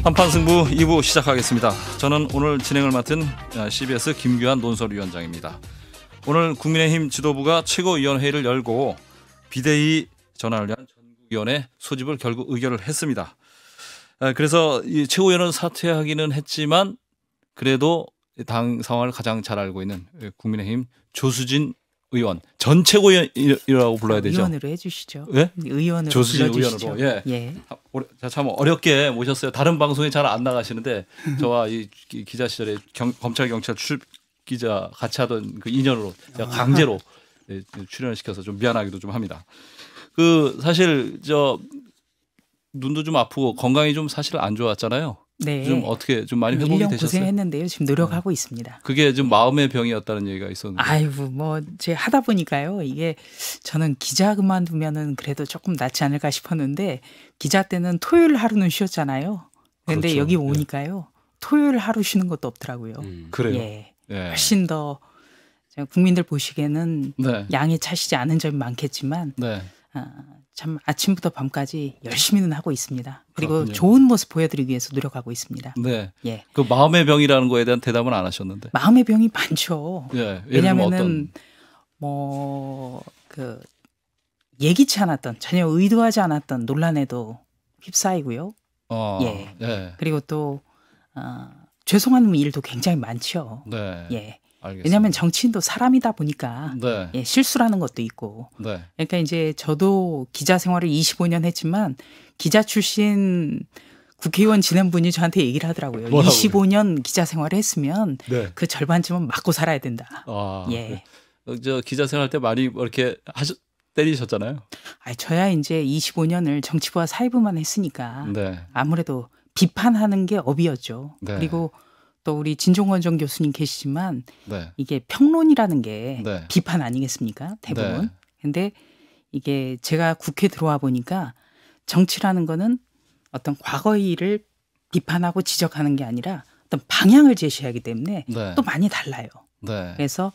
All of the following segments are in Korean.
한판 승부 2부 시작하겠습니다. 저는 오늘 진행을 맡은 CBS 김규환 논설위원장입니다. 오늘 국민의힘 지도부가 최고위원회의를 열고 비대위 전환을 위한 전국위원회 소집을 결국 의결을 했습니다. 그래서 이 최고위원은 사퇴하기는 했지만 그래도 당 상황을 가장 잘 알고 있는 국민의힘 조수진 의원, 전 최고위원이라고 불러야 되죠. 의원으로 해주시죠. 예? 의원으로 조수진 불러주시죠. 의원으로. 예. 참 어렵게 모셨어요. 다른 방송에 잘 안 나가시는데 저와 이 기자 시절에 검찰 경찰 출입 기자 같이 하던 그 인연으로 제가 강제로 출연을 시켜서 좀 미안하기도 좀 합니다. 그 사실 저 눈도 좀 아프고 건강이 좀 사실 안 좋았잖아요. 네. 좀 어떻게 좀 많이 회복이 1년 되셨어요? 고생했는데요. 지금 노력하고 있습니다. 그게 좀 마음의 병이었다는 얘기가 있었는데. 아이고 뭐 제가 하다 보니까요. 이게 저는 기자 그만두면은 그래도 조금 낫지 않을까 싶었는데 기자 때는 토요일 하루는 쉬었잖아요. 그런데 그렇죠. 여기 오니까요. 토요일 하루 쉬는 것도 없더라고요. 그래요. 예. 예. 훨씬 더 국민들 보시기에는 네. 양이 차시지 않은 점이 많겠지만 네. 참 아침부터 밤까지 열심히는 하고 있습니다. 그리고 그렇군요. 좋은 모습 보여드리기 위해서 노력하고 있습니다. 네. 예. 그 마음의 병이라는 거에 대한 대답은 안 하셨는데. 마음의 병이 많죠. 예. 예를 들면 왜냐하면은 뭐 그 예기치 않았던 전혀 의도하지 않았던 논란에도 휩싸이고요. 예. 예. 그리고 또 죄송한 일도 굉장히 많죠. 네. 예. 알겠습니다. 왜냐하면 정치인도 사람이다 보니까 네. 예, 실수라는 것도 있고. 네. 그러니까 이제 저도 기자 생활을 25년 했지만 기자 출신 국회의원 지낸 분이 저한테 얘기를 하더라고요. 뭐라고요? 25년 기자 생활을 했으면 네. 그 절반쯤은 맞고 살아야 된다. 예. 저 기자 생활 때 많이 이렇게 때리셨잖아요. 저야 이제 25년을 정치부와 사회부만 했으니까 네. 아무래도 비판하는 게 업이었죠. 네. 그리고 또 우리 진종원 전 교수님 계시지만 네. 이게 평론이라는 게 네. 비판 아니겠습니까? 대부분. 네. 근데 이게 제가 국회 들어와 보니까 정치라는 거는 어떤 과거의 일을 비판하고 지적하는 게 아니라 어떤 방향을 제시하기 때문에 네. 또 많이 달라요. 네. 그래서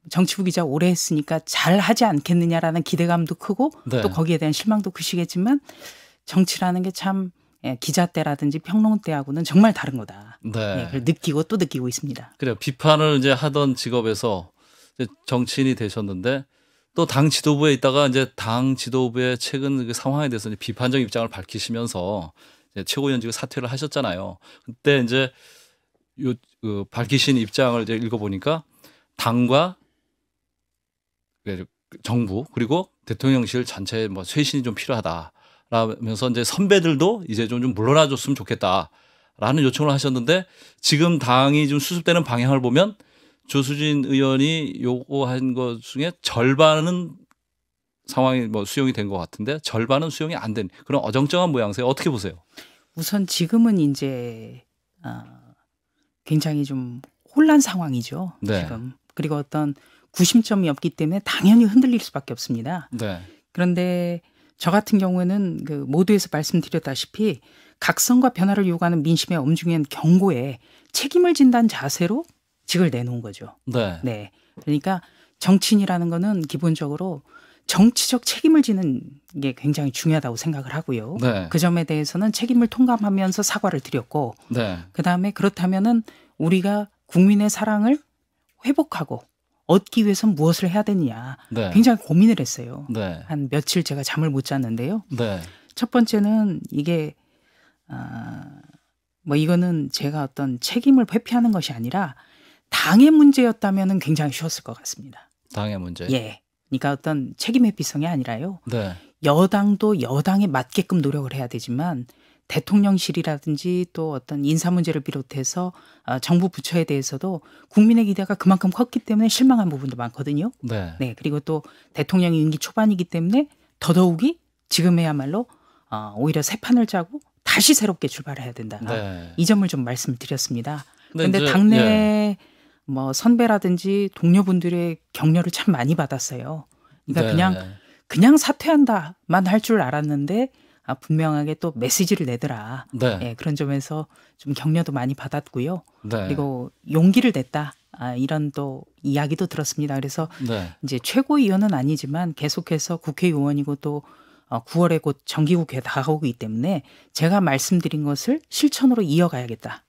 정치부 기자 오래 했으니까 잘 하지 않겠느냐라는 기대감도 크고 네. 또 거기에 대한 실망도 크시겠지만 정치라는 게 참 기자 때라든지 평론 때하고는 정말 다른 거다. 네. 예, 그걸 느끼고 또 느끼고 있습니다. 그래요. 비판을 이제 하던 직업에서 이제 정치인이 되셨는데 또 당 지도부에 있다가 이제 당 지도부의 최근 그 상황에 대해서 이제 비판적 입장을 밝히시면서 이제 최고위원직을 사퇴를 하셨잖아요. 그때 이제 그 밝히신 입장을 이제 읽어보니까 당과 정부 그리고 대통령실 전체의 뭐 쇄신이 좀 필요하다. 라면서 이제 선배들도 이제 좀 물러나 줬으면 좋겠다라는 요청을 하셨는데 지금 당이 좀 수습되는 방향을 보면 조수진 의원이 요구한 것 중에 절반은 상황이 뭐 수용이 된 것 같은데 절반은 수용이 안 된 그런 어정쩡한 모양새요. 어떻게 보세요? 우선 지금은 이제 굉장히 좀 혼란 상황이죠. 네. 지금. 그리고 어떤 구심점이 없기 때문에 당연히 흔들릴 수밖에 없습니다. 네. 그런데 저 같은 경우에는 그 모두에서 말씀드렸다시피 각성과 변화를 요구하는 민심의 엄중한 경고에 책임을 진다는 자세로 직을 내놓은 거죠. 네. 네. 그러니까 정치인이라는 거는 기본적으로 정치적 책임을 지는 게 굉장히 중요하다고 생각을 하고요. 네. 그 점에 대해서는 책임을 통감하면서 사과를 드렸고 네. 그다음에 그렇다면은 우리가 국민의 사랑을 회복하고 얻기 위해서는 무엇을 해야 되느냐 네. 굉장히 고민을 했어요. 네. 한 며칠 제가 잠을 못 잤는데요. 네. 첫 번째는 이게 뭐 이거는 제가 어떤 책임을 회피하는 것이 아니라 당의 문제였다면은 굉장히 쉬웠을 것 같습니다. 당의 문제. 예. 그러니까 어떤 책임 회피성이 아니라요. 네. 여당도 여당에 맞게끔 노력을 해야 되지만 대통령실이라든지 또 어떤 인사 문제를 비롯해서 정부 부처에 대해서도 국민의 기대가 그만큼 컸기 때문에 실망한 부분도 많거든요. 네. 네. 그리고 또 대통령이 임기 초반이기 때문에 더더욱이 지금에야말로 오히려 새 판을 짜고 다시 새롭게 출발해야 된다. 네. 이 점을 좀 말씀드렸습니다. 근데 그런데 이제, 당내 예. 뭐 선배라든지 동료분들의 격려를 참 많이 받았어요. 그러니까 네. 그냥 사퇴한다만 할 줄 알았는데 분명하게 또 메시지를 내더라. 네. 예, 그런 점에서 좀 격려도 많이 받았고요. 네. 그리고 용기를 냈다. 이런 또 이야기도 들었습니다. 그래서 네. 이제 최고위원은 아니지만 계속해서 국회의원이고 또 9월에 곧 정기국회 다가오기 때문에 제가 말씀드린 것을 실천으로 이어가야겠다.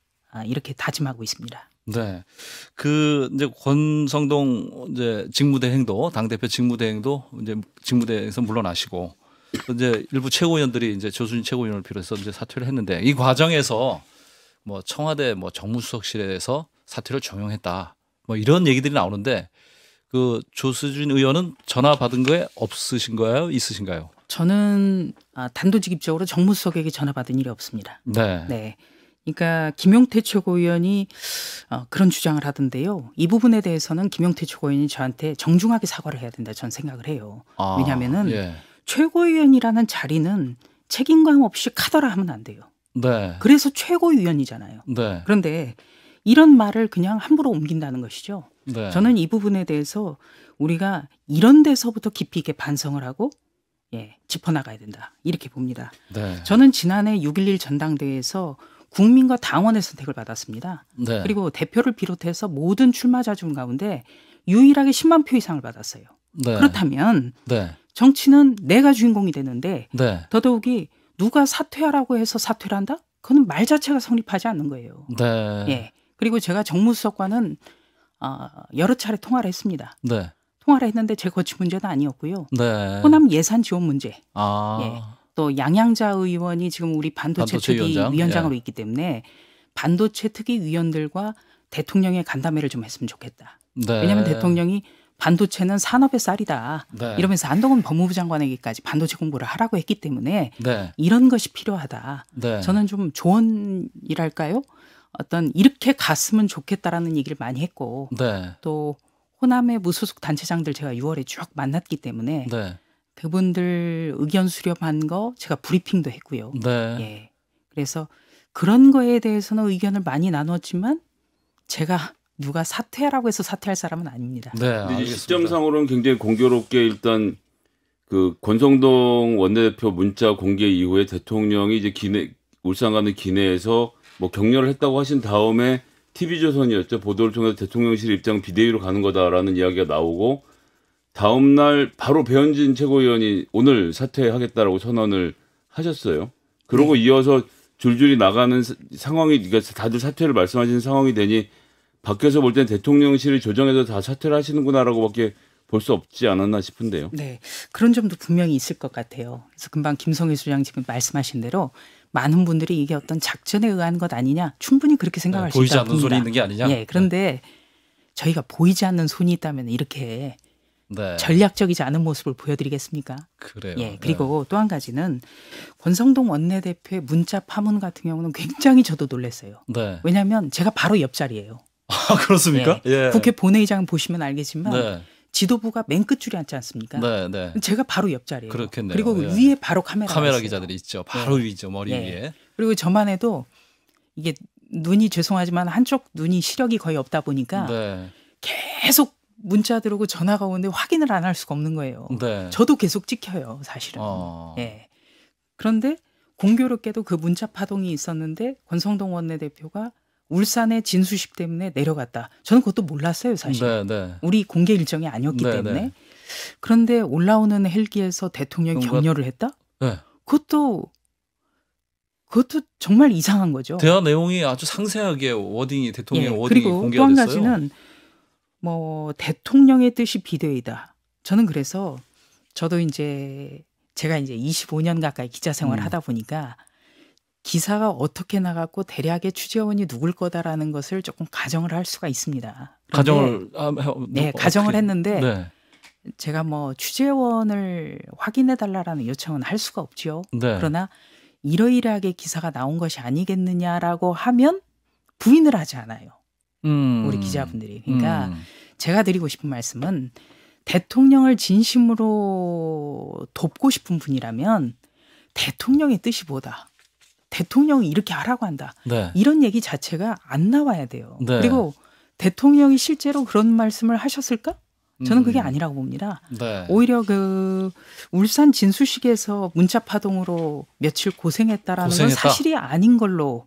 이렇게 다짐하고 있습니다. 네. 이제 권성동 이제 직무대행도 당대표 직무대행도 이제 직무대에서 물러나시고 또 이제 일부 최고위원들이 이제 조수진 최고위원을 비롯해서 이제 사퇴를 했는데 이 과정에서 뭐 청와대 뭐 정무수석실에서 사퇴를 종용했다. 뭐 이런 얘기들이 나오는데 그 조수진 의원은 전화 받은 거에 없으신가요? 있으신가요? 저는 단도직입적으로 정무수석에게 전화 받은 일이 없습니다. 네. 네. 그러니까 김용태 최고위원이 그런 주장을 하던데요. 이 부분에 대해서는 김용태 최고위원이 저한테 정중하게 사과를 해야 된다 저는 생각을 해요. 왜냐하면은 예. 최고위원이라는 자리는 책임감 없이 카더라 하면 안 돼요. 네. 그래서 최고위원이잖아요. 네. 그런데 이런 말을 그냥 함부로 옮긴다는 것이죠. 네. 저는 이 부분에 대해서 우리가 이런 데서부터 깊이 있게 반성을 하고 짚어나가야 된다. 이렇게 봅니다. 네. 저는 지난해 6.11 전당대회에서 국민과 당원의 선택을 받았습니다. 네. 그리고 대표를 비롯해서 모든 출마자 중 가운데 유일하게 10만 표 이상을 받았어요. 네. 그렇다면 네. 정치는 내가 주인공이 되는데 네. 더더욱이 누가 사퇴하라고 해서 사퇴를 한다? 그건 말 자체가 성립하지 않는 거예요. 네. 예. 그리고 제가 정무수석과는 여러 차례 통화를 했습니다. 네. 통화를 했는데 제 거취 문제는 아니었고요. 네. 호남 예산 지원 문제. 아. 예. 또 양양자 의원이 지금 우리 반도체 특위 위원장으로 있기 때문에 반도체 특위 위원들과 대통령의 간담회를 좀 했으면 좋겠다. 네. 왜냐하면 대통령이 반도체는 산업의 쌀이다. 네. 이러면서 한동훈 법무부 장관에게까지 반도체 공부를 하라고 했기 때문에 네. 이런 것이 필요하다. 네. 저는 좀 조언이랄까요? 어떤 이렇게 갔으면 좋겠다라는 얘기를 많이 했고 네. 또 호남의 무소속 단체장들 제가 6월에 쭉 만났기 때문에 네. 그분들 의견 수렴한 거 제가 브리핑도 했고요. 네. 예. 그래서 그런 거에 대해서는 의견을 많이 나눴지만 제가 누가 사퇴하라고 해서 사퇴할 사람은 아닙니다. 네. 근데 알겠습니다. 시점상으로는 굉장히 공교롭게 일단 그 권성동 원내대표 문자 공개 이후에 대통령이 이제 울산 가는 기내에서 뭐 격려를 했다고 하신 다음에 TV조선이었죠. 보도를 통해서 대통령실 입장 비대위로 가는 거다라는 이야기가 나오고 다음 날 바로 배현진 최고위원이 오늘 사퇴하겠다라고 선언을 하셨어요. 그러고 이어서 줄줄이 나가는 상황이 그러니까 다들 사퇴를 말씀하시는 상황이 되니 밖에서 볼 땐 대통령실이 조정해서 다 사퇴를 하시는구나라고밖에 볼 수 없지 않았나 싶은데요. 네, 그런 점도 분명히 있을 것 같아요. 그래서 금방 김성희 소장 지금 말씀하신 대로 많은 분들이 이게 어떤 작전에 의한 것 아니냐 충분히 그렇게 생각할 수 보이지 있다고 않는 봅니다. 손이 있는 게 아니냐. 예, 그런데 저희가 보이지 않는 손이 있다면 이렇게 네. 전략적이지 않은 모습을 보여드리겠습니까? 그래요. 예, 그리고 또 한 가지는 권성동 원내대표의 문자 파문 같은 경우는 굉장히 저도 놀랐어요. 네. 왜냐하면 제가 바로 옆자리예요. 아, 그렇습니까? 예. 국회 본회의장 보시면 알겠지만 네. 지도부가 맨 끝줄이 앉지 않습니까? 네, 네. 제가 바로 옆자리예요. 그렇겠네요. 그리고 예. 위에 바로 카메라 기자들이 있죠. 바로 위죠. 머리 위에. 그리고 저만 해도 이게 눈이 죄송하지만 한쪽 눈이 시력이 거의 없다 보니까 네. 계속 문자 들어오고 전화가 오는데 확인을 안 할 수가 없는 거예요. 네. 저도 계속 찍혀요, 사실은. 예. 그런데 공교롭게도 그 문자 파동이 있었는데 권성동 원내대표가 울산의 진수식 때문에 내려갔다. 저는 그것도 몰랐어요, 사실. 네, 네. 우리 공개 일정이 아니었기 네, 때문에. 네. 그런데 올라오는 헬기에서 대통령이 격려를 했다? 네. 그것도 정말 이상한 거죠. 대화 내용이 아주 상세하게 워딩이 대통령의 워딩이 그리고 공개가 또 한 됐어요. 가지는 뭐 대통령의 뜻이 비대위다. 저는 그래서 저도 이제 제가 이제 25년 가까이 기자 생활을 하다 보니까 기사가 어떻게 나갔고 대략의 취재원이 누굴 거다라는 것을 조금 가정을 할 수가 있습니다. 가정을 가정을 했는데 네. 제가 뭐 취재원을 확인해 달라라는 요청은 할 수가 없죠. 네. 그러나 이러이러하게 기사가 나온 것이 아니겠느냐라고 하면 부인을 하지 않아요. 우리 기자분들이. 그러니까 제가 드리고 싶은 말씀은 대통령을 진심으로 돕고 싶은 분이라면 대통령의 뜻이 뭐다. 대통령이 이렇게 하라고 한다. 네. 이런 얘기 자체가 안 나와야 돼요. 네. 그리고 대통령이 실제로 그런 말씀을 하셨을까? 저는 그게 아니라고 봅니다. 네. 오히려 그 울산 진수식에서 문자 파동으로 며칠 고생했다라는 건 사실이 아닌 걸로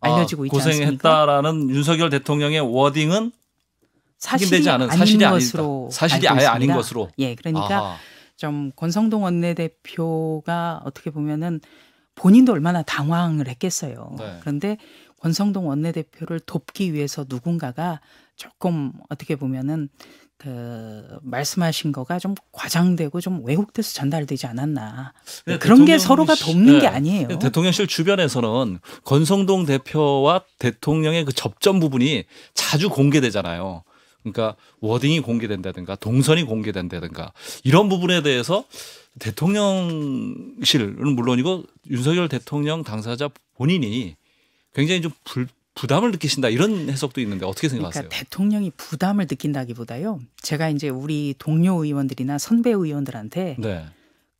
알려지고 있지 않습니까? 고생했다라는 윤석열 대통령의 워딩은 사실이 확인되지 않은 아닌 사실이 것으로 사실이 알고 아예 아닌 있습니다. 것으로. 예, 그러니까 아하. 좀 권성동 원내대표가 어떻게 보면은 본인도 얼마나 당황을 했겠어요. 네. 그런데 권성동 원내대표를 돕기 위해서 누군가가 조금 어떻게 보면은 그 말씀하신 거가 좀 과장되고 좀 왜곡돼서 전달되지 않았나. 근데 그런 게 대통령실- 서로가 돕는 네. 게 아니에요. 대통령실 주변에서는 권성동 대표와 대통령의 그 접점 부분이 자주 공개되잖아요. 그러니까 워딩이 공개된다든가 동선이 공개된다든가 이런 부분에 대해서 대통령실은 물론이고 윤석열 대통령 당사자 본인이 굉장히 좀 부담을 느끼신다 이런 해석도 있는데 어떻게 생각하세요? 그러니까 대통령이 부담을 느낀다기보다요. 제가 이제 우리 동료 의원들이나 선배 의원들한테 네.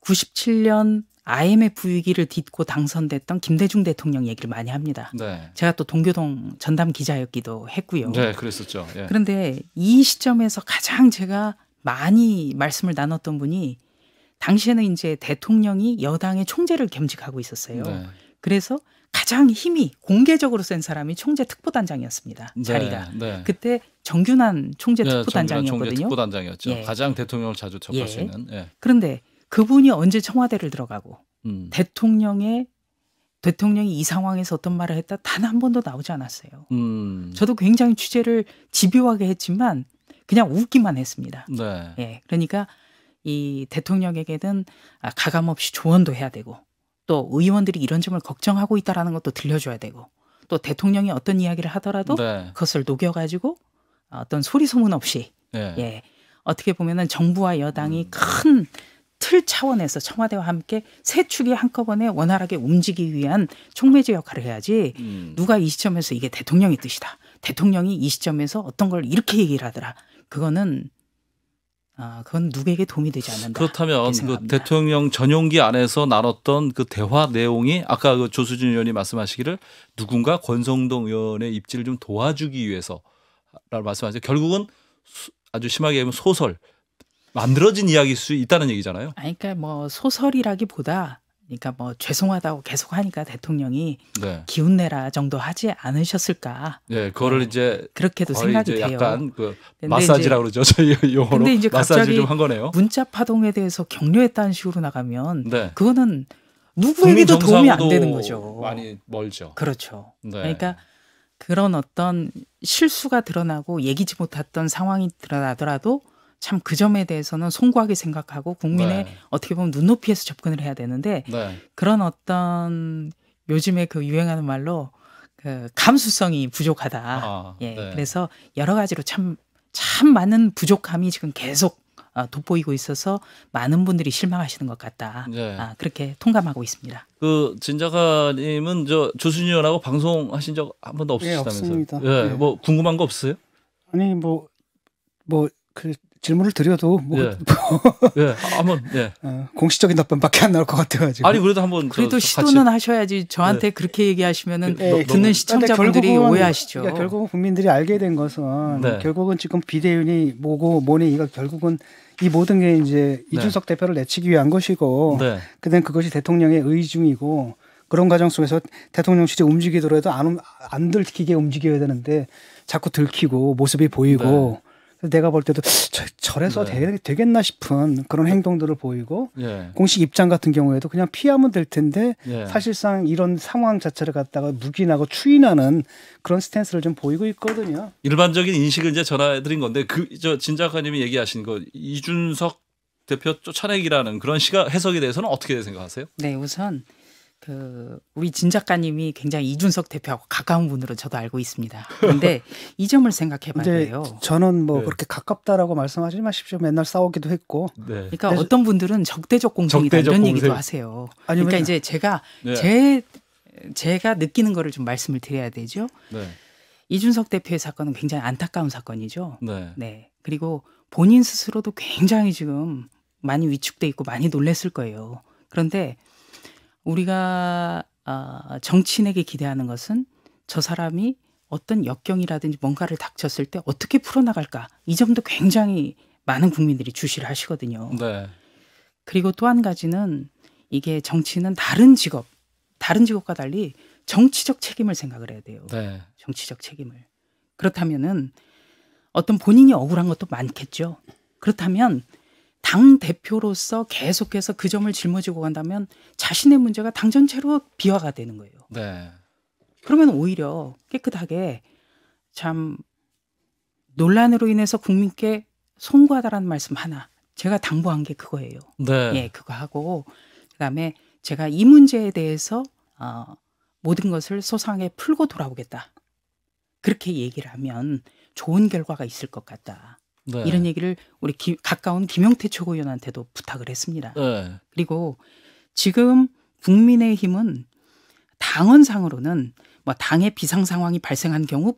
97년 IMF 위기를 딛고 당선됐던 김대중 대통령 얘기를 많이 합니다. 네. 제가 또 동교동 전담 기자였기도 했고요. 네, 그랬었죠. 예. 그런데 이 시점에서 가장 제가 많이 말씀을 나눴던 분이 당시에는 이제 대통령이 여당의 총재를 겸직하고 있었어요. 네. 그래서 가장 힘이 공개적으로 센 사람이 총재 특보단장이었습니다. 자리가. 네. 그때 정균환 총재 네, 특보단장이었거든요. 총재 특보단장이었죠. 예. 가장 대통령을 자주 접할 예. 수 있는. 예. 그런데 그분이 언제 청와대를 들어가고 대통령이 이 상황에서 어떤 말을 했다 단 한 번도 나오지 않았어요. 저도 굉장히 취재를 집요하게 했지만 그냥 웃기만 했습니다. 네. 예, 그러니까 이 대통령에게는 가감 없이 조언도 해야 되고 또 의원들이 이런 점을 걱정하고 있다라는 것도 들려줘야 되고 또 대통령이 어떤 이야기를 하더라도 네. 그것을 녹여가지고 어떤 소리 소문 없이 예. 예, 어떻게 보면은 정부와 여당이 큰 틀 차원에서 청와대와 함께 세 축이 한꺼번에 원활하게 움직이기 위한 촉매제 역할을 해야지 누가 이 시점에서 이게 대통령의 뜻이다. 대통령이 이 시점에서 어떤 걸 이렇게 얘기를 하더라. 그건 누구에게 도움이 되지 않는다. 그렇다면 이렇게 그 생각합니다. 대통령 전용기 안에서 나눴던 그 대화 내용이 아까 그 조수진 의원이 말씀하시기를 누군가 권성동 의원의 입지를 좀 도와주기 위해서라고 말씀하셨죠. 결국은 아주 심하게 얘기하면 소설 만들어진 이야기일 수 있다는 얘기잖아요. 아니, 그러니까 뭐 소설이라기보다 그러니까 뭐 죄송하다고 계속 하니까 대통령이 네. 기운내라 정도 하지 않으셨을까. 네, 그거를 이제 그렇게도 거의 생각이 이제 돼요. 약간 그 근데 마사지라고 그러죠. 저희 용어로 근데 이제 마사지 갑자기 좀 한 거네요. 문자 파동에 대해서 격려했다는 식으로 나가면 네. 그거는 국민 누구에게도 도움이 안 정상하고도 되는 거죠. 많이 멀죠. 그렇죠. 네. 그러니까 그런 어떤 실수가 드러나고 예기치 못했던 상황이 드러나더라도 참 그 점에 대해서는 송구하게 생각하고 국민의 네. 어떻게 보면 눈높이에서 접근을 해야 되는데 네. 그런 어떤 요즘에 그 유행하는 말로 그 감수성이 부족하다. 예, 네. 그래서 여러 가지로 참 많은 부족함이 지금 계속 돋보이고 있어서 많은 분들이 실망하시는 것 같다. 네. 그렇게 통감하고 있습니다. 그 진작가님은 저 조순희 의원하고 방송하신 적 한 번도 없으시다면서요? 없습니다. 예, 네. 뭐 궁금한 거 없어요? 아니 뭐 그 질문을 드려도 뭐 예. 예, 한번 예. 공식적인 답변밖에 안 나올 것 같아가지고. 아니 그래도 한번 그래도 같이- 시도는 하셔야지 저한테 그렇게 얘기하시면은 네, 듣는 시청자분들이 오해하시죠. 그러니까 결국은 국민들이 알게 된 것은 네. 결국은 지금 비대위원이 뭐니 이거 결국은 이 모든 게 이제 이준석 대표를 내치기 위한 것이고 네. 그다음 그것이 대통령의 의중이고 그런 과정 속에서 대통령실이 움직이더라도 안 들키게 움직여야 되는데 자꾸 들키고 모습이 보이고 그래서 내가 볼 때도 저래서 네. 되겠나 싶은 그런 행동들을 보이고 예. 공식 입장 같은 경우에도 그냥 피하면 될 텐데 예. 사실상 이런 상황 자체를 갖다가 묵인하고 추인하는 그런 스탠스를 좀 보이고 있거든요. 일반적인 인식을 이제 전해드린 건데 저 진 작가님이 얘기하신 거 이준석 대표 쫓아내기라는 그런 해석에 대해서는 어떻게 생각하세요? 네, 우선 우리 진 작가님이 굉장히 이준석 대표하고 가까운 분으로 저도 알고 있습니다. 그런데 이 점을 생각해 봐야 근데 돼요. 저는 뭐 네. 그렇게 가깝다라고 말씀하지 마십시오. 맨날 싸우기도 했고. 네. 그러니까 그래서- 어떤 분들은 적대적 공생이다 적대적 이런 공생. 얘기도 하세요. 아니, 그러니까 왜냐- 이제 제가 네. 제가 느끼는 거를 좀 말씀을 드려야 되죠. 네. 이준석 대표의 사건은 굉장히 안타까운 사건이죠. 네. 네. 그리고 본인 스스로도 굉장히 지금 많이 위축돼 있고 많이 놀랬을 거예요. 그런데 우리가 정치인에게 기대하는 것은 저 사람이 어떤 역경이라든지 뭔가를 닥쳤을 때 어떻게 풀어나갈까 이 점도 굉장히 많은 국민들이 주시를 하시거든요. 네. 그리고 또 한 가지는 이게 정치는 다른 직업과 달리 정치적 책임을 생각을 해야 돼요. 네. 정치적 책임을. 그렇다면은 어떤 본인이 억울한 것도 많겠죠. 그렇다면 당 대표로서 계속해서 그 점을 짊어지고 간다면 자신의 문제가 당 전체로 비화가 되는 거예요. 네. 그러면 오히려 깨끗하게 참 논란으로 인해서 국민께 송구하다라는 말씀 하나 제가 당부한 게 그거예요. 네. 예, 그거 하고 그다음에 제가 이 문제에 대해서 모든 것을 소상하게 풀고 돌아오겠다. 그렇게 얘기를 하면 좋은 결과가 있을 것 같다. 네. 이런 얘기를 우리 가까운 김용태 최고위원한테도 부탁을 했습니다. 네. 그리고 지금 국민의힘은 당원상으로는 뭐 당의 비상 상황이 발생한 경우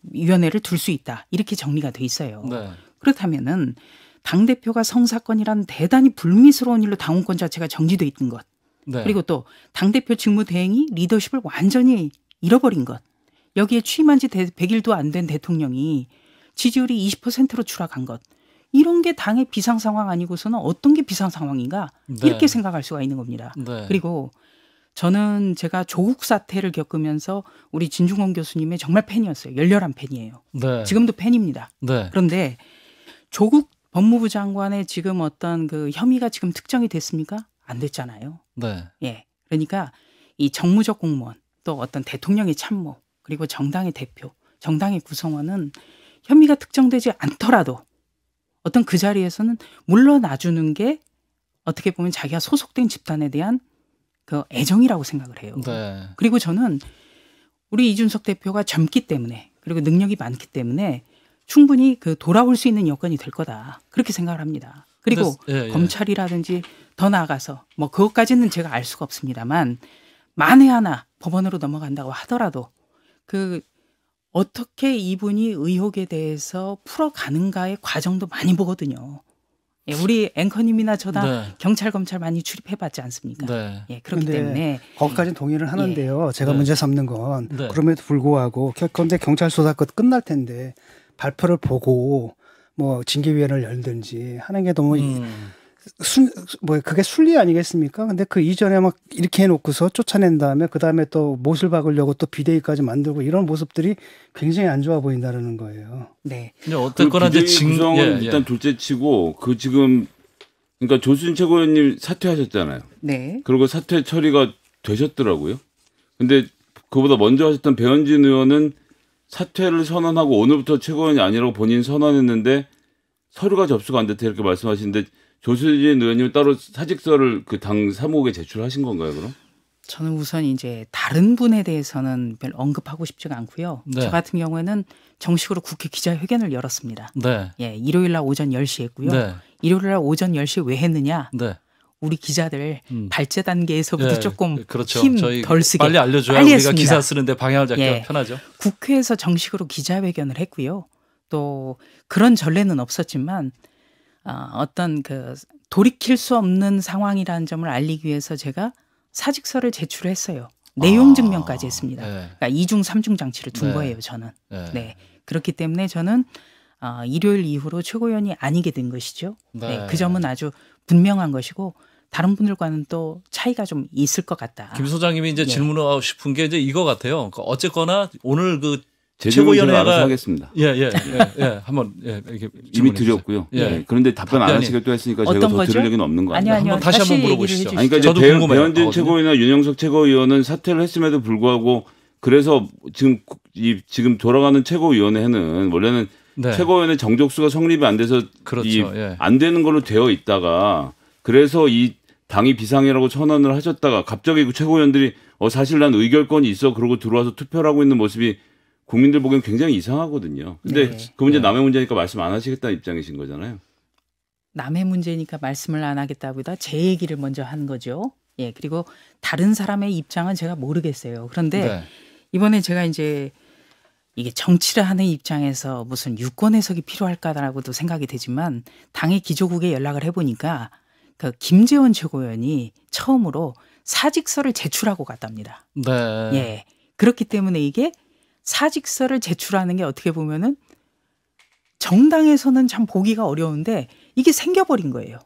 위원회를 둘 수 있다. 이렇게 정리가 돼 있어요. 네. 그렇다면은 당 대표가 성사건이라는 대단히 불미스러운 일로 당원권 자체가 정지돼 있는 것. 네. 그리고 또 당 대표 직무 대행이 리더십을 완전히 잃어버린 것. 여기에 취임한 지 100일도 안 된 대통령이 지지율이 20%로 추락한 것. 이런 게 당의 비상 상황 아니고서는 어떤 게 비상 상황인가? 네. 이렇게 생각할 수가 있는 겁니다. 네. 그리고 저는 제가 조국 사태를 겪으면서 우리 진중권 교수님의 정말 팬이었어요. 열렬한 팬이에요. 네. 지금도 팬입니다. 네. 그런데 조국 법무부 장관의 지금 어떤 그 혐의가 지금 특정이 됐습니까? 안 됐잖아요. 네. 예. 그러니까 이 정무적 공무원 또 어떤 대통령의 참모 그리고 정당의 대표, 정당의 구성원은 혐의가 특정되지 않더라도 어떤 그 자리에서는 물러나주는 게 어떻게 보면 자기가 소속된 집단에 대한 그 애정이라고 생각을 해요. 네. 그리고 저는 우리 이준석 대표가 젊기 때문에 그리고 능력이 많기 때문에 충분히 그 돌아올 수 있는 여건이 될 거다. 그렇게 생각을 합니다. 그리고 근데, 예, 예. 검찰이라든지 더 나아가서 뭐 그것까지는 제가 알 수가 없습니다만 만에 하나 법원으로 넘어간다고 하더라도 그 어떻게 이분이 의혹에 대해서 풀어가는가의 과정도 많이 보거든요. 예, 우리 앵커님이나 저다 네. 경찰 검찰 많이 출입해봤지 않습니까? 네. 예, 그렇기 근데 때문에 거기까지는 동의를 하는데요. 제가 네. 문제 삼는 건 네. 그럼에도 불구하고 그런데 경찰 수사 끝 끝날 텐데 발표를 보고 뭐 징계위원회를 열든지 하는 게 너무 그게 순리 아니겠습니까? 근데 그 이전에 막 이렇게 해놓고서 쫓아낸 다음에 그 다음에 또 못을 박으려고 또 비대위까지 만들고 이런 모습들이 굉장히 안 좋아 보인다는 거예요. 네. 이제 어쨌거나 이제 구성은 일단 둘째치고 그 지금 그러니까 조수진 최고위원님 사퇴하셨잖아요. 네. 그리고 사퇴 처리가 되셨더라고요. 근데 그보다 먼저 하셨던 배현진 의원은 사퇴를 선언하고 오늘부터 최고위원이 아니라고 본인 선언했는데 서류가 접수가 안 됐다 이렇게 말씀하시는데 조수진 의원님은 따로 사직서를 그 당 사무국에 제출하신 건가요, 그럼? 저는 우선 이제 다른 분에 대해서는 별 언급하고 싶지가 않고요. 네. 저 같은 경우에는 정식으로 국회 기자회견을 열었습니다. 네. 예, 일요일 날 오전 10시 했고요. 네. 일요일 날 오전 10시에 왜 했느냐? 네. 우리 기자들 음. 발제 단계에서부터 예, 조금 그렇죠. 힘 저희 덜 쓰게 빨리 알려줘야 빨리 우리가 했습니다. 기사 쓰는데 방향을 잡기가 예. 편하죠. 국회에서 정식으로 기자회견을 했고요. 또 그런 전례는 없었지만 어떤 그 돌이킬 수 없는 상황이라는 점을 알리기 위해서 제가 사직서를 제출했어요. 내용 증명까지 했습니다. 네. 그러니까 2중 3중 장치를 둔 네. 거예요, 저는. 네. 네. 그렇기 때문에 저는 일요일 이후로 최고위원이 아니게 된 것이죠. 네. 네. 그 점은 아주 분명한 것이고 다른 분들과는 또 차이가 좀 있을 것 같다. 김 소장님이 이제 예. 질문하고 싶은 게 이제 이거 같아요. 그러니까 어쨌거나 오늘 그 제 질문 제가 알아서 최고위원회가 하겠습니다. 한번 이렇게 이미 질문해 드렸고요. 주세요. 예. 그런데 답변 안 답변이. 하시겠다 했으니까 제가 어떤 더 거죠? 들을 얘기는 없는 거 아니요, 아니에요? 아니요. 다시 한번 얘기를 물어보시죠. 해주시죠. 아니, 그러니까 저도 이제 궁금해요. 배현진 최고위원이나 윤영석 최고위원은 사퇴를 했음에도 불구하고 그래서 지금 돌아가는 최고위원회는 원래는 네. 최고위원회 정족수가 성립이 안 돼서 그렇죠. 예. 안 되는 걸로 되어 있다가 그래서 이 당이 비상이라고 선언을 하셨다가 갑자기 그 최고위원들이 사실 난 의결권이 있어 그러고 들어와서 투표를 하고 있는 모습이 국민들 보기엔 굉장히 이상하거든요. 근데 네. 그 문제 남의 문제니까 말씀 안 하시겠다는 입장이신 거잖아요. 남의 문제니까 말씀을 안 하겠다보다 제 얘기를 먼저 한 거죠. 예, 그리고 다른 사람의 입장은 제가 모르겠어요. 그런데 네. 이번에 제가 이제 이게 정치를 하는 입장에서 무슨 유권 해석이 필요할까라고도 생각이 되지만 당의 기조국에 연락을 해보니까 그 김재원 최고위원이 처음으로 사직서를 제출하고 갔답니다. 네. 예, 그렇기 때문에 이게 사직서를 제출하는 게 어떻게 보면은 정당에서는 참 보기가 어려운데 이게 생겨버린 거예요.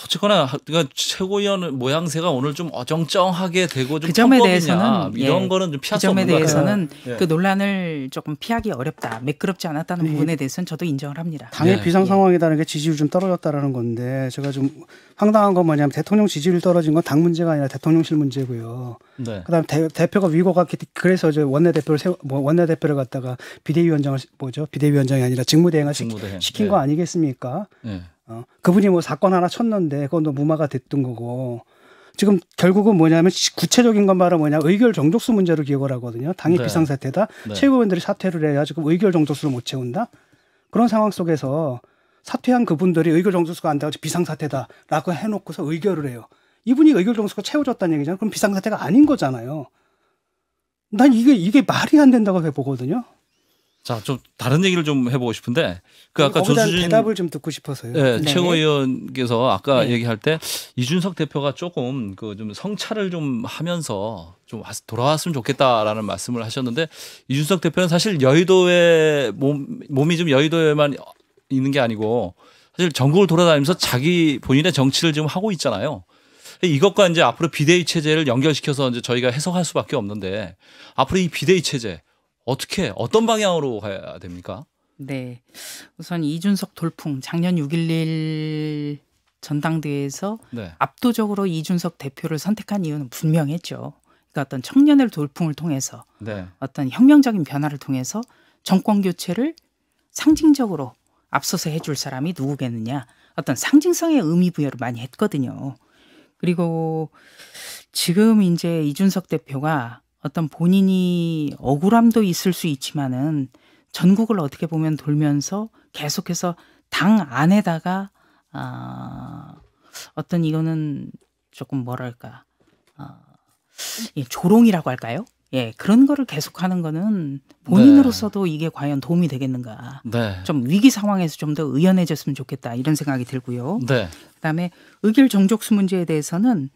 어쨌거나 그러니까 최고위원 모양새가 오늘 좀 어정쩡하게 되고 좀 그 점에 편법이냐, 대해서는 이런 거는 좀 그 피할 수 점에 없는 것 같아요. 대해서는 예. 그 논란을 조금 피하기 어렵다, 매끄럽지 않았다는 부분에 대해서는 저도 인정을 합니다. 당의 예. 비상 상황이라는 게 지지율 좀 떨어졌다라는 건데 제가 좀 황당한 건 뭐냐면 대통령 지지율 떨어진 건 당 문제가 아니라 대통령실 문제고요. 네. 그다음 대표가 위고가 그래서 저 원내대표를 갖다가 비대위원장을 비대위원장이 아니라 직무대행을 직무대행. 시킨 예. 거 아니겠습니까? 예. 그분이 뭐 사건 하나 쳤는데 그건 또 무마가 됐던 거고 지금 결국은 뭐냐면 구체적인 것 말은 뭐냐 의결 정족수 문제로 기억을 하거든요. 당이 네. 비상사태다. 네. 최고위원들이 사퇴를 해야 지금 의결 정족수를 못 채운다. 그런 상황 속에서 사퇴한 그분들이 의결 정족수가 안 돼가지고 비상사태다라고 해놓고서 의결을 해요. 이분이 의결 정족수가 채워졌다는 얘기잖아요. 그럼 비상사태가 아닌 거잖아요. 난 이게 말이 안 된다고 보거든요. 자, 좀 다른 얘기를 좀 해보고 싶은데 그 아까 거기다 조수진 대답을 좀 듣고 싶어서요. 네, 네. 최고위원께서 아까 네. 얘기할 때 이준석 대표가 조금 그 좀 성찰을 좀 하면서 좀 돌아왔으면 좋겠다라는 말씀을 하셨는데 이준석 대표는 사실 여의도에 몸이 좀 여의도에만 있는 게 아니고 사실 전국을 돌아다니면서 자기 본인의 정치를 지금 하고 있잖아요. 이것과 이제 앞으로 비대위 체제를 연결시켜서 이제 저희가 해석할 수밖에 없는데 앞으로 이 비대위 체제 어떤 방향으로 가야 됩니까? 네. 우선 이준석 돌풍 작년 6.11 전당대회에서 네. 압도적으로 이준석 대표를 선택한 이유는 분명했죠. 그러니까 어떤 청년의 돌풍을 통해서 네. 어떤 혁명적인 변화를 통해서 정권 교체를 상징적으로 앞서서 해줄 사람이 누구겠느냐. 어떤 상징성의 의미 부여를 많이 했거든요. 그리고 지금 이제 이준석 대표가 어떤 본인이 억울함도 있을 수 있지만은 전국을 어떻게 보면 돌면서 계속해서 당 안에다가 어떤 이거는 조금 뭐랄까 조롱이라고 할까요? 예, 그런 거를 계속하는 거는 본인으로서도 이게 과연 도움이 되겠는가? 네. 좀 위기 상황에서 좀 더 의연해졌으면 좋겠다 이런 생각이 들고요. 네. 그다음에 의결 정족수 문제에 대해서는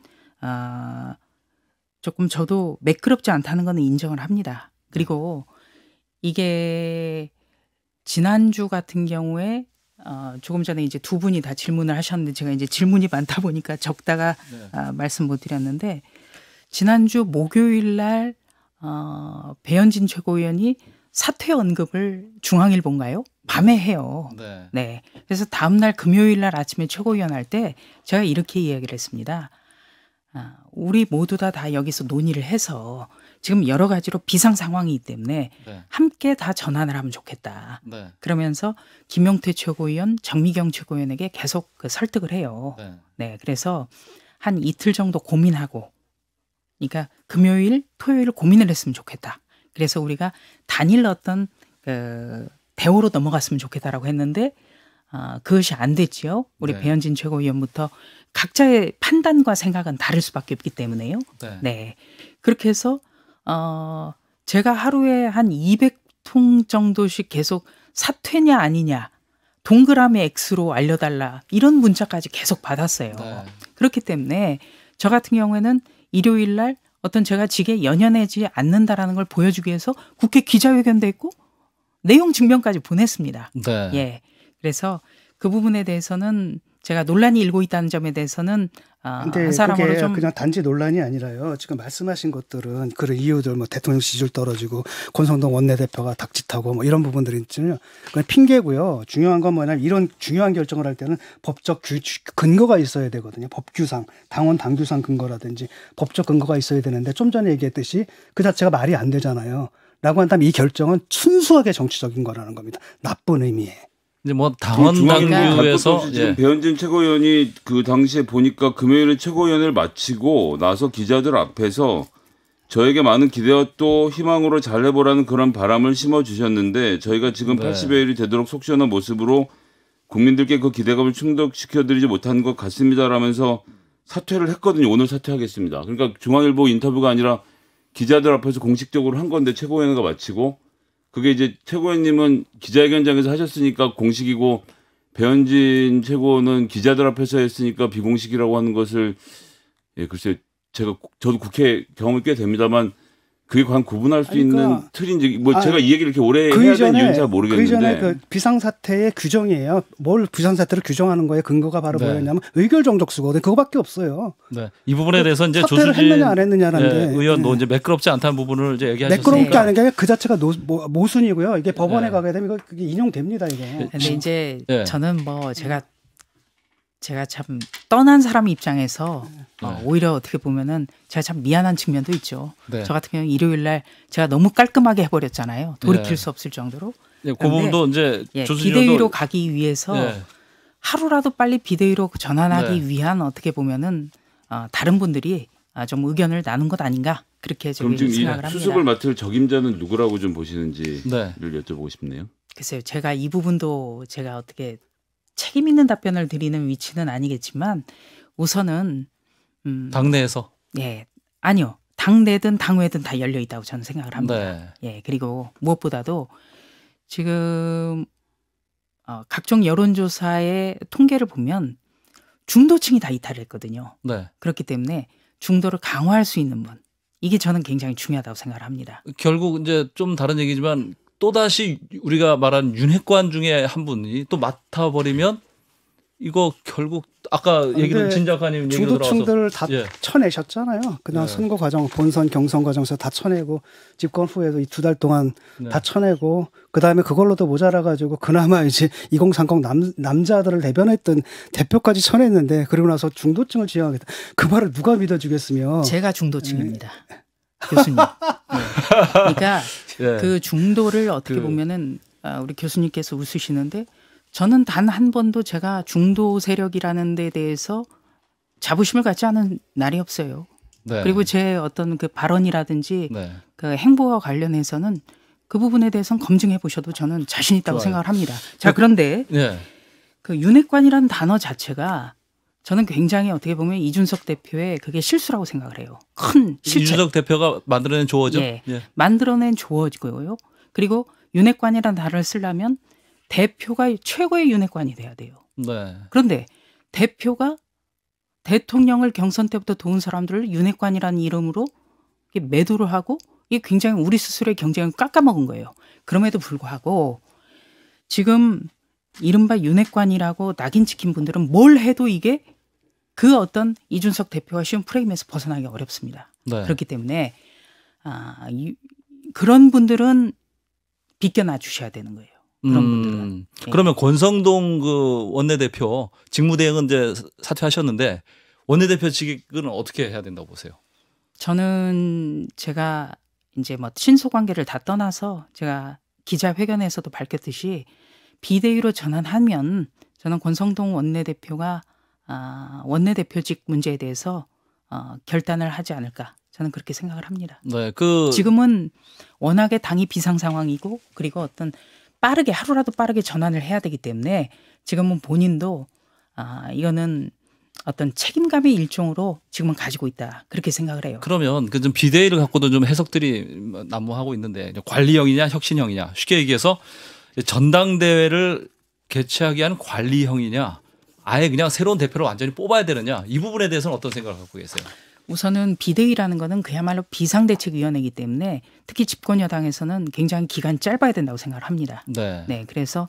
조금 저도 매끄럽지 않다는 거는 인정을 합니다. 그리고 이게 지난주 같은 경우에 조금 전에 이제 두 분이 다 질문을 하셨는데 제가 이제 질문이 많다 보니까 적다가 말씀 못 드렸는데 지난주 목요일 날 배현진 최고위원이 사퇴 언급을 중앙일보인가요? 밤에 해요. 네. 네. 그래서 다음 날 금요일 날 아침에 최고위원 할 때 제가 이렇게 이야기를 했습니다. 우리 모두 다 여기서 논의를 해서 지금 여러 가지로 비상 상황이기 때문에 네. 함께 다 전환을 하면 좋겠다. 네. 그러면서 김용태 최고위원, 정미경 최고위원에게 계속 그 설득을 해요. 네. 네, 그래서 한 이틀 정도 고민하고, 그러니까 금요일, 토요일 고민을 했으면 좋겠다. 그래서 우리가 단일 어떤 그 대우로 넘어갔으면 좋겠다라고 했는데 그것이 안 됐지요. 우리 네. 배현진 최고위원부터 각자의 판단과 생각은 다를 수밖에 없기 때문에요. 네. 네, 그렇게 해서 제가 하루에 한 200통 정도씩 계속 사퇴냐 아니냐 동그라미 X로 알려달라 이런 문자까지 계속 받았어요. 네. 그렇기 때문에 저 같은 경우에는 일요일 날 어떤 제가 직에 연연하지 않는다라는 걸 보여주기 위해서 국회 기자회견도 했고 내용 증명까지 보냈습니다. 네. 예. 그래서 그 부분에 대해서는 제가 논란이 일고 있다는 점에 대해서는 근데 한 사람으로 그게 좀 그냥 단지 논란이 아니라요. 지금 말씀하신 것들은 그런 이유들 뭐 대통령 지지율 떨어지고 권성동 원내대표가 닥짓하고 뭐 이런 부분들이 있잖아요. 그건 핑계고요. 중요한 건 뭐냐면 이런 중요한 결정을 할 때는 법적 근거가 있어야 되거든요. 법규상 당원 당규상 근거라든지 법적 근거가 있어야 되는데 좀 전에 얘기했듯이 그 자체가 말이 안 되잖아요. 라고 한다면 이 결정은 순수하게 정치적인 거라는 겁니다. 나쁜 의미에. 이제 뭐 당원 중앙일보 갈 것도 당규에서 없이 지금 배현진 최고위원이 그 당시에 보니까 금요일에 최고위원을 마치고 나서 기자들 앞에서 저에게 많은 기대와 또 희망으로 잘해보라는 그런 바람을 심어주셨는데 저희가 지금 네. 80여일이 되도록 속 시원한 모습으로 국민들께 그 기대감을 충족시켜드리지 못한 것 같습니다라면서 사퇴를 했거든요. 오늘 사퇴하겠습니다. 그러니까 중앙일보 인터뷰가 아니라 기자들 앞에서 공식적으로 한 건데 최고위원회가 마치고 그게 이제 최고위원님은 기자회견장에서 하셨으니까 공식이고 배현진 최고는 기자들 앞에서 했으니까 비공식이라고 하는 것을 글쎄 저도 국회 경험이 꽤 됩니다만 그게 과연 구분할 수 그러니까, 있는 틀인지 뭐 아, 제가 이 얘기를 이렇게 오래 그 해야 되는 이전에 이유는 잘 모르겠는데 그 이전에 그 비상사태의 규정이에요. 뭘 비상사태를 규정하는 거에 근거가 바로 네. 뭐였냐면 의결 정적수거든. 그거밖에 없어요. 네. 이 부분에 대해서 이제 사퇴를 조수진 했느냐 안 했느냐라는데 의원도 이제 매끄럽지 않다는 부분을 이제 얘기하셨으니까. 매끄럽게 하는 게 아니라 그 자체가 모순이고요. 이게 법원에 네. 가게 되면 그게 인용됩니다. 이거. 근데 이제 네. 저는 뭐 제가 참 떠난 사람 입장에서 오히려 어떻게 보면은 제가 참 미안한 측면도 있죠. 네. 저 같은 경우 일요일 날 제가 너무 깔끔하게 해버렸잖아요. 돌이킬 네. 수 없을 정도로. 그 부분도 이제 조수진 비대위로 의원도 가기 위해서 예. 하루라도 빨리 비대위로 전환하기 네. 위한 어떻게 보면은 다른 분들이 좀 의견을 나눈 것 아닌가 그렇게 그럼 저기 지금 이 생각을 합니다. 수습을 맡을 적임자는 누구라고 좀 보시는지를 네. 여쭤보고 싶네요. 글쎄요, 제가 이 부분도 제가 어떻게 책임 있는 답변을 드리는 위치는 아니겠지만 우선은 당내에서. 예, 아니요. 당내든 당외든 다 열려 있다고 저는 생각을 합니다. 네. 예, 그리고 무엇보다도 지금 각종 여론조사의 통계를 보면 중도층이 다 이탈을 했거든요. 네. 그렇기 때문에 중도를 강화할 수 있는 분, 이게 저는 굉장히 중요하다고 생각을 합니다. 결국 이제 좀 다른 얘기지만 또다시 우리가 말한 윤핵관 중에 한 분이 또 맡아버리면 이거 결국 아까 얘기는 진 작가님 얘기로 들어와서 중도층들 다 예. 쳐내셨잖아요. 그냥 네. 선거 과정, 본선 경선 과정에서 다 쳐내고 집권 후에도 이 2달 동안 네. 다 쳐내고 그다음에 그걸로도 모자라 가지고 그나마 이제 2030 남자들을 대변했던 대표까지 쳐냈는데 그리고 나서 중도층을 지향하겠다. 그 말을 누가 믿어주겠으며. 제가 중도층입니다. 교수님. 네. 그러니까 예. 그 중도를 어떻게 보면은 우리 교수님께서 웃으시는데 저는 단 한 번도 제가 중도 세력이라는 데 대해서 자부심을 갖지 않은 날이 없어요. 네. 그리고 제 어떤 그 발언이라든지 네. 그 행보와 관련해서는 그 부분에 대해서는 검증해 보셔도 저는 자신 있다고 좋아요. 생각을 합니다. 자, 그런데 예. 그 윤핵관이라는 단어 자체가 저는 굉장히 어떻게 보면 이준석 대표의 그게 실수라고 생각을 해요. 큰 실책. 이준석 대표가 만들어낸 조어죠. 예. 예. 만들어낸 조어고요. 그리고 윤핵관이라는 단어를 쓰려면 대표가 최고의 윤핵관이 돼야 돼요. 네. 그런데 대표가 대통령을 경선 때부터 도운 사람들을 윤핵관이라는 이름으로 매도를 하고 이게 굉장히 우리 스스로의 경쟁을 깎아먹은 거예요. 그럼에도 불구하고 지금 이른바 윤핵관이라고 낙인 찍힌 분들은 뭘 해도 이게 그 어떤 이준석 대표가 씌운 프레임에서 벗어나기 어렵습니다. 네. 그렇기 때문에 그런 분들은 비껴놔 주셔야 되는 거예요. 그런 분들은. 예. 그러면 권성동 그 원내대표 직무대행은 이제 사퇴하셨는데 원내대표직은 어떻게 해야 된다고 보세요? 저는 제가 이제 뭐 친소 관계를 다 떠나서 제가 기자회견에서도 밝혔듯이 비대위로 전환하면 저는 권성동 원내대표가 원내대표직 문제에 대해서 결단을 하지 않을까 저는 그렇게 생각을 합니다. 네, 지금은 워낙에 당이 비상 상황이고 그리고 어떤 빠르게 하루라도 빠르게 전환을 해야 되기 때문에 지금은 본인도 이거는 어떤 책임감의 일종으로 지금은 가지고 있다 그렇게 생각을 해요. 그러면 그 좀 비대위를 갖고도 좀 해석들이 난무하고 있는데 관리형이냐 혁신형이냐 쉽게 얘기해서 전당대회를 개최하기 위한 관리형이냐 아예 그냥 새로운 대표를 완전히 뽑아야 되느냐 이 부분에 대해서는 어떤 생각을 갖고 계세요? 우선은 비대위라는 거는 그야말로 비상대책위원회이기 때문에 특히 집권 여당에서는 굉장히 기간이 짧아야 된다고 생각을 합니다. 네. 네, 그래서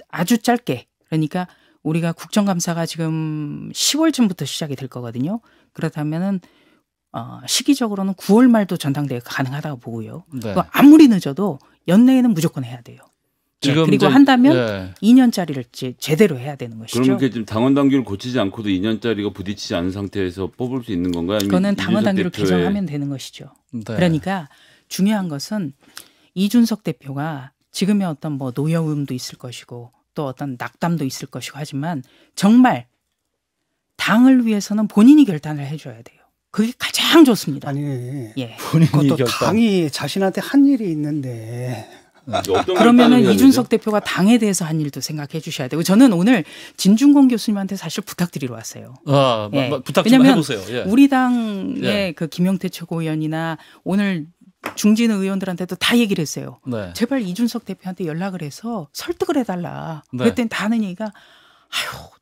아주 짧게 그러니까 우리가 국정감사가 지금 10월쯤부터 시작이 될 거거든요. 그렇다면은 시기적으로는 9월 말도 전당대회가 가능하다고 보고요. 네. 아무리 늦어도 연내에는 무조건 해야 돼요. 지금 그리고 이제, 한다면 2년짜리를 제대로 해야 되는 것이죠. 그럼 이렇게 지금 당원 당규를 고치지 않고도 2년짜리가 부딪히지 않은 상태에서 뽑을 수 있는 건가요? 아니면 그거는 당원 당규를 이준석 대표의- 개정하면 되는 것이죠. 네. 그러니까 중요한 것은 이준석 대표가 지금의 어떤 뭐 노여움도 있을 것이고 또 어떤 낙담도 있을 것이고 하지만 정말 당을 위해서는 본인이 결단을 해줘야 돼요. 그게 가장 좋습니다. 아니 예. 본인이 그것도 결단. 당이 자신한테 한 일이 있는데 어떤 그러면은 결단을 해야 이준석 되죠? 대표가 당에 대해서 한 일도 생각해 주셔야 되고 저는 오늘 진중권 교수님한테 사실 부탁드리러 왔어요. 예. 부탁 좀 왜냐면 해보세요. 예. 우리 당의 예. 그 김영태 최고위원이나 오늘 중진 의원들한테도 다 얘기를 했어요. 네. 제발 이준석 대표한테 연락을 해서 설득을 해달라. 네. 그랬더니 다 하는 얘기가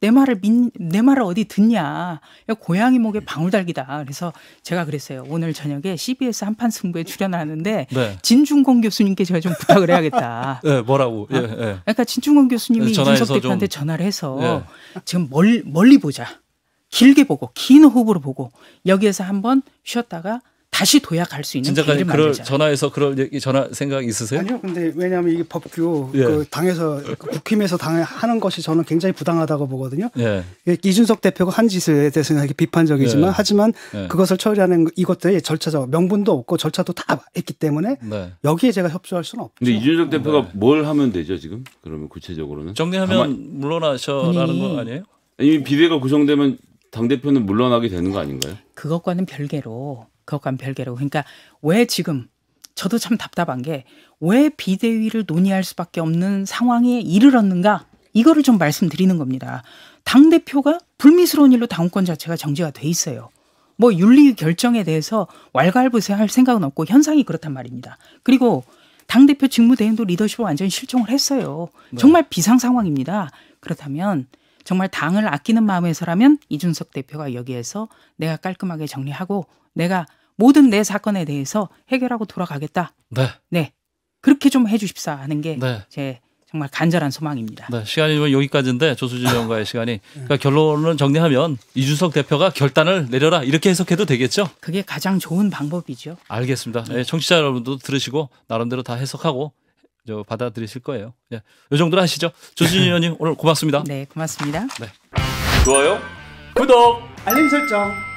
내 말을 어디 듣냐. 야, 고양이 목에 방울달기다. 그래서 제가 그랬어요. 오늘 저녁에 CBS 한판 승부에 출연하는데 네. 진중권 교수님께 제가 좀 부탁을 해야겠다. 네, 뭐라고? 예, 예. 그러니까 진중권 교수님이 전화해서 이준석 대표한테 좀- 전화를 해서 예. 지금 멀리 보자. 길게 보고 긴 호흡으로 보고 여기에서 한번 쉬었다가 다시 도약할 수 있는 진짜까지 기회를 그럴 만들자. 전화해서 그럴 전화 생각 있으세요? 아니요, 근데 왜냐하면 이게 법규 예. 그 당에서 국힘에서 하는 것이 저는 굉장히 부당하다고 보거든요. 예. 이준석 대표가 한 짓에 대해서는 이렇게 비판적이지만 예. 하지만 예. 그것을 처리하는 이것들이 절차적 명분도 없고 절차도 다 했기 때문에 네. 여기에 제가 협조할 수는 없죠. 근데 이준석 대표가 네. 뭘 하면 되죠 지금? 그러면 구체적으로는 정리하면 가만- 물러나셔라는 거 아니에요? 이미 비대가 구성되면 당 대표는 물러나게 되는 거 아닌가요? 그것과는 별개로 그러니까 왜 지금 저도 참 답답한 게 왜 비대위를 논의할 수밖에 없는 상황에 이르렀는가 이거를 좀 말씀드리는 겁니다. 당대표가 불미스러운 일로 당원권 자체가 정지가 돼 있어요. 뭐 윤리 결정에 대해서 왈가왈부할 생각은 없고 현상이 그렇단 말입니다. 그리고 당대표 직무대행도 리더십을 완전히 실종을 했어요. 정말 비상 상황입니다. 그렇다면 정말 당을 아끼는 마음에서라면 이준석 대표가 여기에서 내가 깔끔하게 정리하고 내가 모든 내 사건에 대해서 해결하고 돌아가겠다. 네. 네. 그렇게 좀 해주십사 하는 게 네. 제 정말 간절한 소망입니다. 네, 시간이 좀 여기까지인데 조수진 의원과의 시간이 그러니까 결론을 정리하면 이준석 대표가 결단을 내려라 이렇게 해석해도 되겠죠? 그게 가장 좋은 방법이죠. 알겠습니다. 예, 청취자 여러분도 들으시고 나름대로 다 해석하고 받아들이실 거예요. 예, 이 정도로 하시죠. 조수진 의원님 오늘 고맙습니다. 네, 고맙습니다. 좋아요, 구독. 알림 설정.